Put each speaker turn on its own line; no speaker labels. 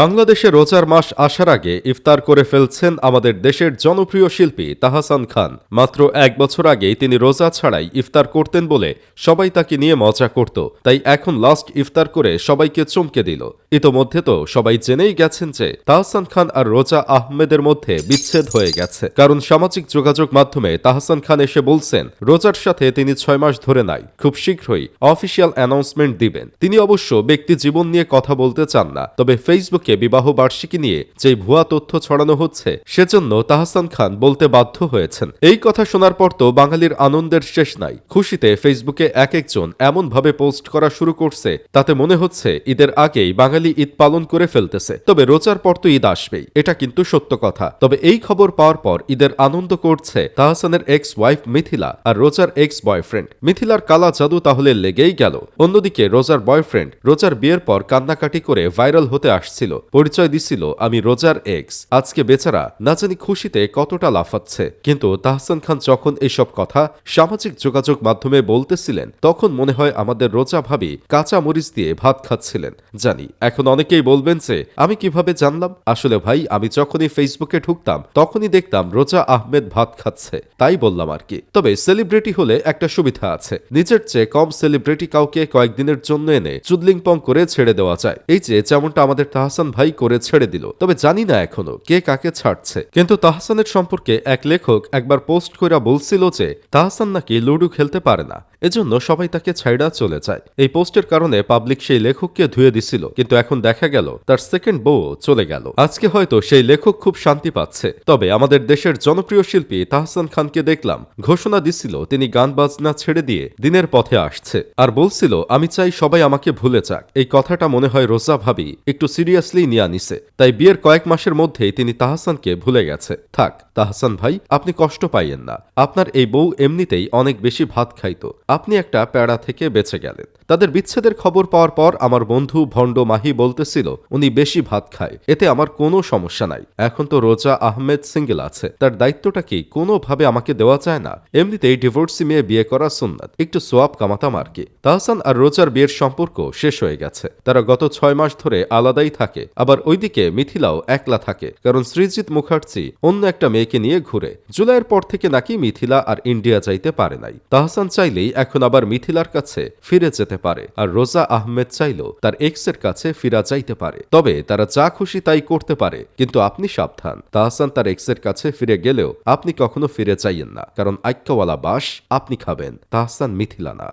বাংলাদেশে রোজার মাস আসার আগে ইফতার করে ফেলছেন আমাদের দেশের জনপ্রিয় শিল্পী তাহসান খান। মাত্র ১ বছর আগেই তিনি রোজা ছাড়াই ইফতার করতেন বলে সবাই তাকে নিয়ে মজা করত। তাই এখন লাস্ট ইফতার করে সবাইকে চমকে দিল। ইতোমধ্যে তো সবাই জেনেই গেছেন যে তাহসান খান আর রোজা আহমেদের মধ্যে বিচ্ছেদ হয়ে গেছে। কারণ সামাজিক যোগাযোগ মাধ্যমে তাহসান খান এসে বলছেন রোজার সাথে তিনি ৬ মাস ধরে নাই, খুব শীঘ্রই অফিসিয়াল অ্যানাউন্সমেন্ট দিবেন। তিনি অবশ্য ব্যক্তি জীবন নিয়ে কথা বলতে চান না, তবে ফেসবুকে বিবাহ বার্ষিকী নিয়ে যে ভুয়া তথ্য ছড়ানো হচ্ছে সেজন্য তাহসান খান বলতে বাধ্য হয়েছেন। এই কথা শোনার পর তো বাঙালির আনন্দের শেষ নাই। খুশিতে ফেসবুকে এক একজন এমন ভাবে পোস্ট করা শুরু করছে তাতে মনে হচ্ছে ঈদের আগেই বাঙালি ঈদ পালন করে ফেলতেছে। তবে রোজার পর তো ঈদ আসবেই, এটা কিন্তু সত্য কথা। তবে এই খবর পাওয়ার পর ঈদের আনন্দ করছে তাহসানের এক্স ওয়াইফ মিথিলা আর রোজার এক্স বয়ফ্রেন্ড। মিথিলার কালা জাদু তাহলে লেগেই গেল। অন্যদিকে রোজার বয়ফ্রেন্ড রোজার বিয়ের পর কান্নাকাটি করে ভাইরাল হতে আসছিল, পরিচয় দিছিল আমি রোজার এক্স। আজকে বেচারা না জানি খুশিতে কতটা লাফাচ্ছে। কিন্তু তাহসান খান যখন এইসব কথা সামাজিক যোগাযোগ মাধ্যমে বলতেছিলেন তখন মনে হয় আমাদের রোজা ভাবি কাঁচা মরিচ দিয়ে ভাত খাচ্ছিলেন। জানি এখন অনেকেই বলবেন যে আমি কিভাবে জানলাম। আসলে ভাই, আমি যখনই ফেসবুকে ঢুকতাম তখনই দেখতাম রোজা আহমেদ ভাত খাচ্ছে, তাই বললাম আর কি। তবে সেলিব্রিটি হলে একটা সুবিধা আছে, নিজের চেয়ে কম সেলিব্রিটি কাউকে কয়েকদিনের জন্য এনে চুদলিংপং করে ছেড়ে দেওয়া যায়। এই যে যেমনটা আমাদের তাহসান ভাই করে ছেড়ে দিল। তবে জানি না এখনো কে কাকে ছাড়ছে। কিন্তু তাহসানের সম্পর্কে এক লেখক একবার পোস্ট কইরা বলছিল যে তাহসান নাকি লুডু খেলতে পারে না, এজন্য সবাই তাকে ছাইড়া চলে যায়। এই পোস্টের কারণে পাবলিক সেই লেখককে ধুয়ে দিছিল, কিন্তু এখন দেখা গেল তার সেকেন্ড বউ চলে গেল। আজকে হয়তো সেই লেখক খুব শান্তি পাচ্ছে। তবে আমাদের দেশের জনপ্রিয় শিল্পী তাহসান খানকে দেখলাম ঘোষণা দিছিল তিনি গান বাজনা ছেড়ে দিয়ে দিনের পথে আসছে, আর বলছিল আমি চাই সবাই আমাকে ভুলে যাক। এই কথাটা মনে হয় রোজা ভাবি একটু সিরিয়াসলি নিয়ে নিছে, তাই বিয়ের কয়েক মাসের মধ্যেই তিনি তাহসানকে ভুলে গেছে। থাক তাহসান ভাই, আপনি কষ্ট পাইয়েন না। আপনার এই বউ এমনিতেই অনেক বেশি ভাত খাইতো, আপনি একটা প্যাড়া থেকে বেঁচে গেলেন। তাদের বিচ্ছেদের খবর পাওয়ার পর আমার বন্ধু ভণ্ড মাহি বলতেছিল উনি বেশি ভাত খায়, এতে আমার কোনো সমস্যা নাই। এখন তো রোজা আহমেদ সিঙ্গেল আছে, তার দায়িত্বটা কি কোনোভাবে আমাকে দেওয়া যায় না? এমনিতেই ডিভোর্সি মেয়ে বিয়ে করা সুন্নাত, একটু সোয়াব কামাতাম আর কি। তাহসান আর রোজার বিয়ের সম্পর্ক শেষ হয়ে গেছে। তারা গত ৬ মাস ধরে আলাদাই থাকে। আবার ওইদিকে মিথিলাও একলা থাকে, কারণ সৃজিত মুখার্জি অন্য একটা মেয়েকে নিয়ে ঘুরে। জুলাইয়ের পর থেকে নাকি মিথিলা আর ইন্ডিয়া যাইতে পারে নাই। তাহসান চাইলেই এখন আবার মিথিলার কাছে ফিরে যেতে পারে, আর রোজা আহমেদ চাইলেও তার এক্সের কাছে ফিরা যাইতে পারে। তবে তারা যা খুশি তাই করতে পারে, কিন্তু আপনি সাবধান। তাহসান তার এক্সের কাছে ফিরে গেলেও আপনি কখনো ফিরে যাইয়েন না, কারণ আইক্কাওয়ালা বাস আপনি খাবেন, তাহসান মিথিলা না।